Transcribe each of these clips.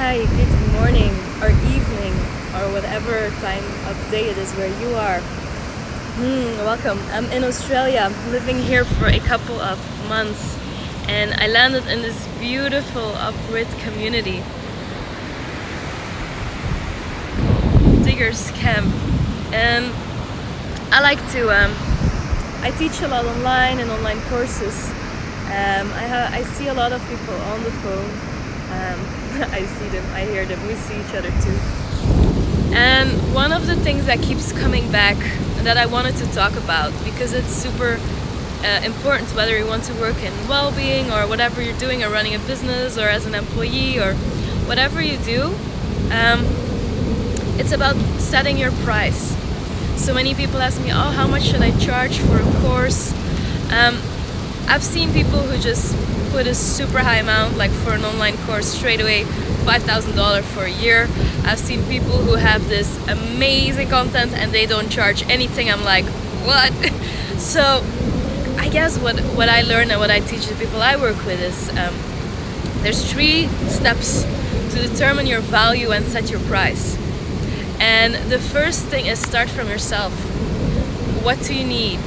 Hi, good morning or evening or whatever time of day it is where you are. Welcome. I'm in Australia, living here for a couple of months, and I landed in this beautiful off-grid community, Diggers Camp, and I teach a lot online and online courses. I see a lot of people on the phone. I see them, I hear them, we see each other too. And one of the things that keeps coming back that I wanted to talk about, because it's super important, whether you want to work in well-being or whatever you're doing, or running a business or as an employee or whatever you do, it's about setting your price. So many people ask me, oh, how much should I charge for a course? I've seen people who just put a super high amount, like for an online course, straight away $5,000 for a year. I've seen people who have this amazing content and they don't charge anything. I'm like, what? So I guess what I learn and what I teach the people I work with is there's 3 steps to determine your value and set your price. And the first thing is start from yourself. What do you need?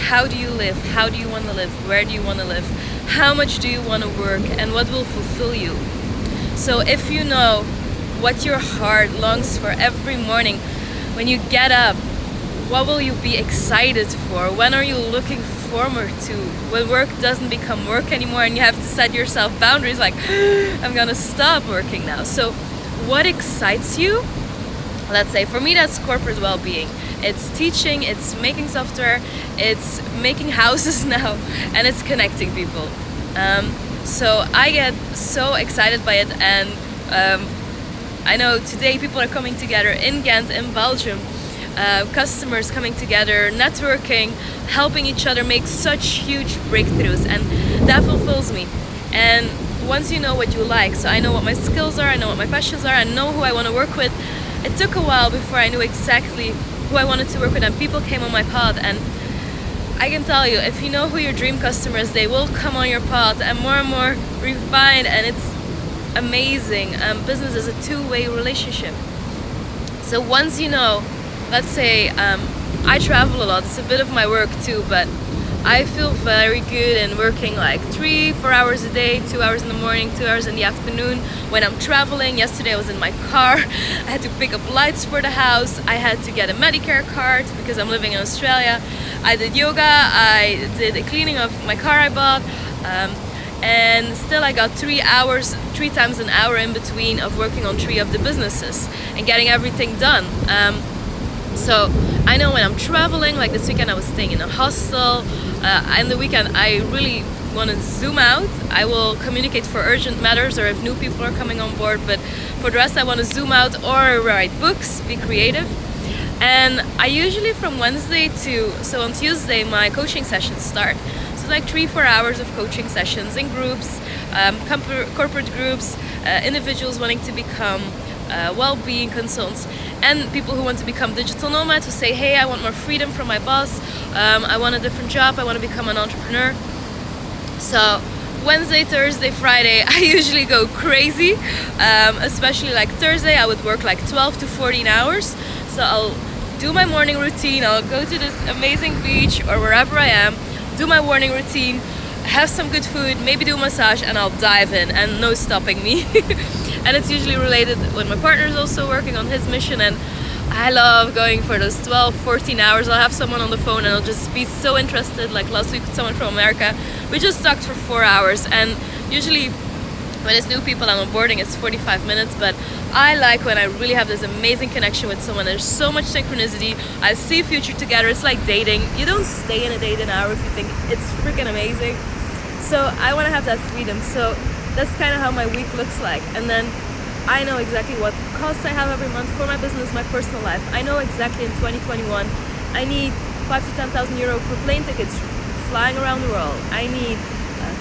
How do you live? How do you want to live? Where do you want to live? How much do you want to work? And what will fulfill you? So if you know what your heart longs for every morning, when you get up, what will you be excited for? When are you looking forward to? When work doesn't become work anymore and you have to set yourself boundaries like, I'm gonna stop working now. So what excites you? Let's say for me that's corporate well-being. It's teaching, it's making software, it's making houses now, and it's connecting people. So I get so excited by it, and I know today people are coming together in Ghent, in Belgium, customers coming together, networking, helping each other make such huge breakthroughs, and that fulfills me. And once you know what you like, so I know what my skills are, I know what my passions are, I know who I want to work with. It took a while before I knew exactly who I wanted to work with, and people came on my path. And I can tell you, if you know who your dream customers, they will come on your path and more refined, and it's amazing. Business is a two-way relationship. So once you know, let's say I travel a lot, it's a bit of my work too, but I feel very good in working like 3-4 hours a day, 2 hours in the morning, 2 hours in the afternoon when I'm traveling. Yesterday I was in my car, I had to pick up lights for the house, I had to get a Medicare card because I'm living in Australia, I did yoga, I did a cleaning of my car I bought, and still I got 3 times an hour in between of working on 3 of the businesses and getting everything done. So I know when I'm traveling, like this weekend I was staying in a hostel, and the weekend I really want to zoom out. I will communicate for urgent matters or if new people are coming on board, but for the rest I want to zoom out or write books, be creative. And I usually from Wednesday so on Tuesday my coaching sessions start. So like 3-4 hours of coaching sessions in groups, corporate groups, individuals wanting to become well-being consultants, and people who want to become digital nomads, who say, hey, I want more freedom from my boss, I want a different job, I want to become an entrepreneur. So Wednesday, Thursday, Friday I usually go crazy, especially like Thursday I would work like 12 to 14 hours. So I'll do my morning routine, I'll go to this amazing beach or wherever I am, do my morning routine, have some good food, maybe do a massage, and I'll dive in and no stopping me. And it's usually related when my partner is also working on his mission, and I love going for those 12-14 hours. I'll have someone on the phone and I'll just be so interested. Like last week with someone from America, we just talked for 4 hours, and usually when it's new people I'm onboarding it's 45 minutes, but I like when I really have this amazing connection with someone. There's so much synchronicity, I see a future together. It's like dating. You don't stay in a date an hour if you think it's freaking amazing. So I want to have that freedom. So that's kind of how my week looks like. And then I know exactly what costs I have every month for my business, my personal life. I know exactly in 2021 I need 5,000 to 10,000 euro for plane tickets flying around the world. I need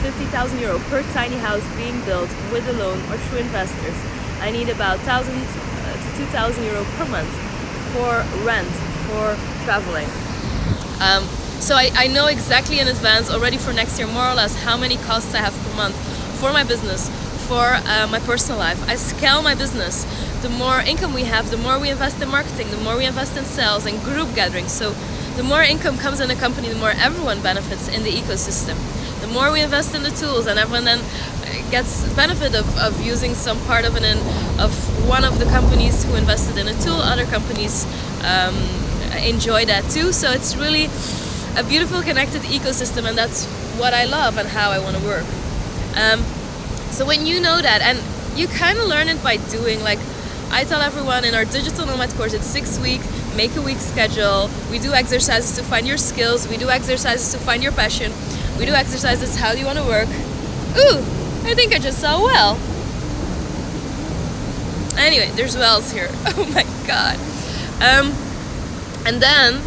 50,000 euro per tiny house being built with a loan or through investors. I need about 1,000 to 2,000 euro per month for rent, for traveling. So I know exactly in advance already for next year more or less how many costs I have per month for my business, for my personal life. I scale my business. The more income we have, the more we invest in marketing, the more we invest in sales and group gatherings. So the more income comes in a company, the more everyone benefits in the ecosystem. The more we invest in the tools, and everyone then gets benefit of using some part of one of the companies who invested in a tool. Other companies enjoy that too. So it's really a beautiful connected ecosystem, and that's what I love and how I want to work. So when you know that, and you kind of learn it by doing, like I tell everyone in our Digital Nomad course, it's 6 weeks, make a week schedule. We do exercises to find your skills. We do exercises to find your passion. We do exercises how you want to work. Ooh, I think I just saw a well. Anyway, there's wells here. Oh my god. And then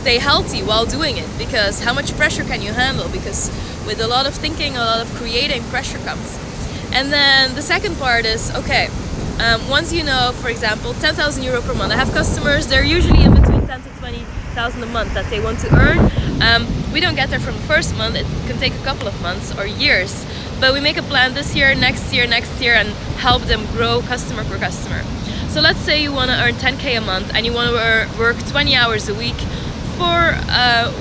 stay healthy while doing it, because how much pressure can you handle? Because with a lot of thinking, a lot of creating, pressure comes. And then the second part is, okay, once you know, for example, 10,000 euro per month. I have customers, they're usually in between 10 to 20,000 a month that they want to earn. We don't get there from the first month. It can take a couple of months or years. But we make a plan this year, next year, and help them grow customer per customer. So let's say you want to earn 10K a month and you want to work 20 hours a week, 4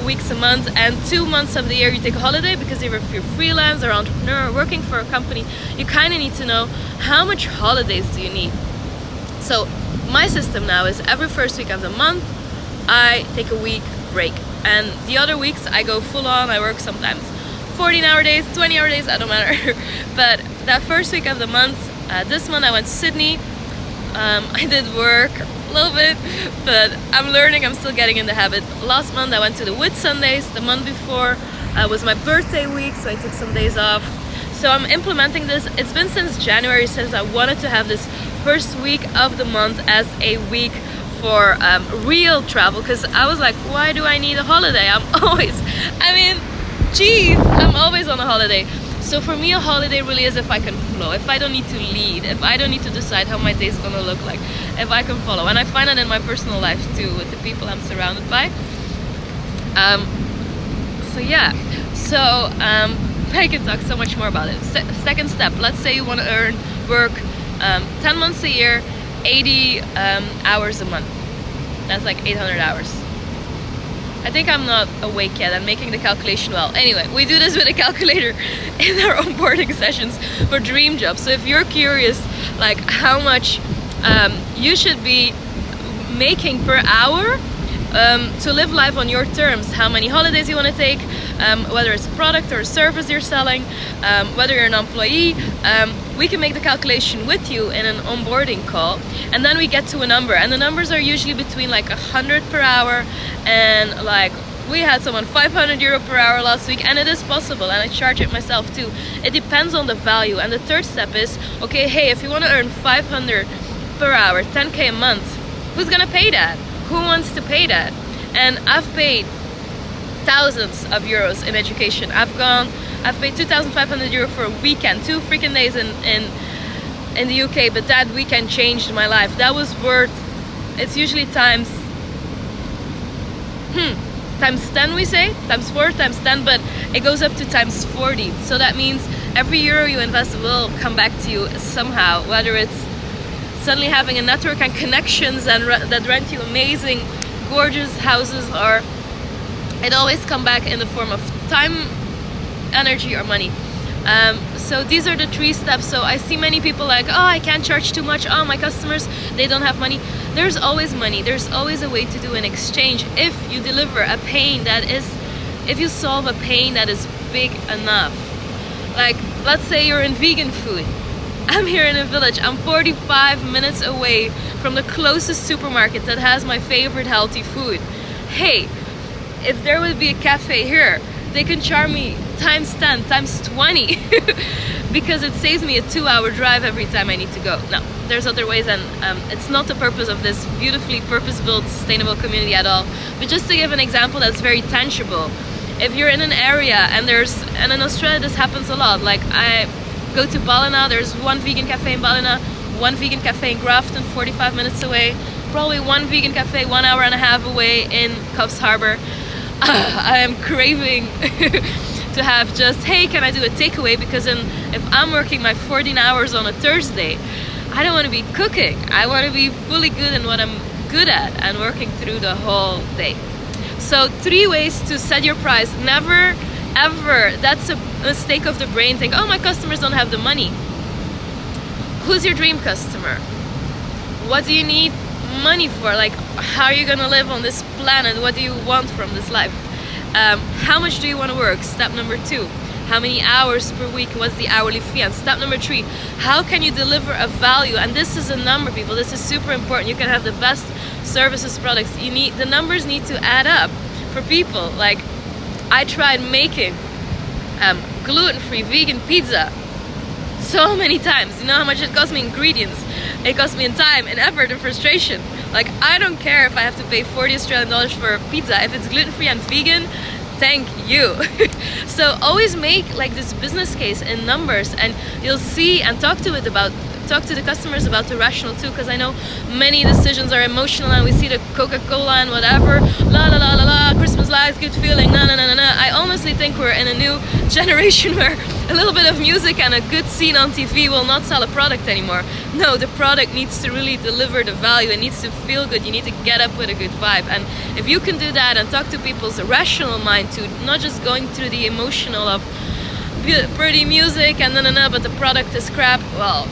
weeks a month, and 2 months of the year you take a holiday, because if you're freelance or entrepreneur working for a company, you kind of need to know how much holidays do you need. So my system now is every first week of the month I take a week break, and the other weeks I go full on. I work sometimes 14-hour days, 20-hour days, I don't matter. But that first week of the month, this month I went to Sydney. I did work a little bit, but I'm learning, I'm still getting in the habit. Last month I went to the Whit Sundays. The month before was my birthday week, so I took some days off. So I'm implementing this. It's been since January, since I wanted to have this first week of the month as a week for real travel, because I was like, why do I need a holiday? I'm always on a holiday. So for me, a holiday really is if I can flow, if I don't need to lead, if I don't need to decide how my day is gonna look like, if I can follow. And I find that in my personal life too, with the people I'm surrounded by. I can talk so much more about it. Second step, let's say you want to work 10 months a year, 80 hours a month. That's like 800 hours. I think I'm not awake yet. I'm making the calculation well. Anyway, we do this with a calculator in our onboarding sessions for dream jobs. So if you're curious, like how much you should be making per hour to live life on your terms, how many holidays you want to take, whether it's a product or a service you're selling, whether you're an employee, we can make the calculation with you in an onboarding call, and then we get to a number, and the numbers are usually between like 100 per hour and like we had someone 500 euro per hour last week, and it is possible, and I charge it myself too. It depends on the value. And the third step is, okay, hey, if you want to earn 500 per hour, 10K a month, who's gonna pay that? Who wants to pay that? And I've paid thousands of euros in education. I've paid 2,500 euro for a weekend, 2 freaking days in the UK, but that weekend changed my life. That was worth, it's usually times 10, we say, times 4, times 10, but it goes up to times 40. So that means every euro you invest will come back to you somehow, whether it's suddenly having a network and connections and that rent you amazing, gorgeous houses, or it always come back in the form of time, energy, or money. So these are the 3 steps. So I see many people like, oh, I can't charge too much. Oh, my customers, they don't have money. There's always money. There's always a way to do an exchange if you deliver a pain that is, if you solve a pain that is big enough. Like, let's say you're in vegan food. I'm here in a village. I'm 45 minutes away from the closest supermarket that has my favorite healthy food. Hey, if there would be a cafe here, they can charge me times 10, times 20 because it saves me a 2-hour drive every time I need to go. No, there's other ways, and it's not the purpose of this beautifully purpose-built sustainable community at all. But just to give an example that's very tangible, if you're in an area and in Australia this happens a lot, like I go to Ballina, there's one vegan cafe in Ballina, one vegan cafe in Grafton, 45 minutes away, probably one vegan cafe 1 hour and a half away in Coffs Harbour. I am craving to have just, hey, can I do a takeaway? Because then if I'm working my 14 hours on a Thursday, I don't want to be cooking. I want to be fully good in what I'm good at and working through the whole day. So 3 ways to set your price. Never ever, that's a mistake of the brain, think, oh, my customers don't have the money. Who's your dream customer? What do you need money for? Like, how are you gonna live on this planet? What do you want from this life? How much do you want to work? Step number 2. How many hours per week? What's the hourly fee? And step number 3, how can you deliver a value? And this is a number, people. This is super important. You can have the best services, products. The numbers need to add up for people. Like, I tried making gluten-free vegan pizza so many times. You know how much it cost me in ingredients? It cost me in time and effort and frustration. Like, I don't care if I have to pay 40 Australian dollars for a pizza. If it's gluten-free and vegan, thank you. So always make like this business case in numbers, and you'll see and talk to the customers about the rational too, because I know many decisions are emotional and we see the Coca-Cola and whatever, la la la la la, Christmas lights, good feeling, na na na na na. I honestly think we're in a new generation where a little bit of music and a good scene on TV will not sell a product anymore. No, the product needs to really deliver the value. It needs to feel good. You need to get up with a good vibe. And if you can do that and talk to people's rational mind too, not just going through the emotional of pretty music and na but the product is crap, well,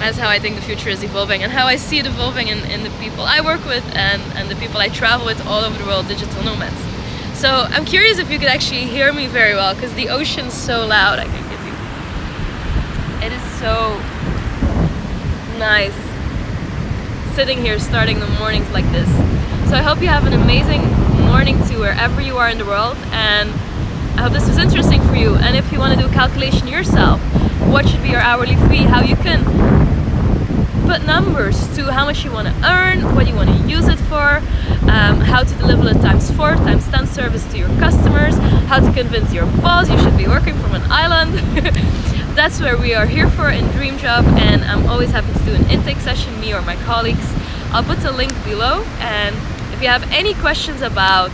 that's how I think the future is evolving and how I see it evolving in the people I work with and the people I travel with all over the world, digital nomads. So I'm curious if you could actually hear me very well, because the ocean's so loud. I can give you. It is so nice sitting here starting the mornings like this. So I hope you have an amazing morning to wherever you are in the world, and I hope this was interesting for you. And if you want to do a calculation yourself, what should be your hourly fee, how you can put numbers to how much you want to earn, what you want to use it for, how to deliver a ×4, ×10 service to your customers, how to convince your boss you should be working from an island. That's where we are here for in Dream Job, and I'm always happy to do an intake session, me or my colleagues. I'll put the link below, and if you have any questions about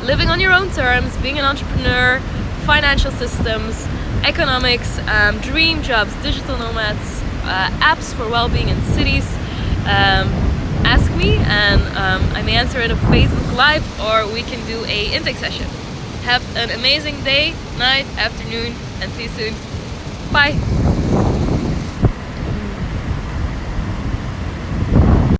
living on your own terms, being an entrepreneur, financial systems, economics, dream jobs, digital nomads, apps for well-being in cities, ask me, and I may answer in a Facebook Live, or we can do a intake session. Have an amazing day, night, afternoon, and see you soon. Bye!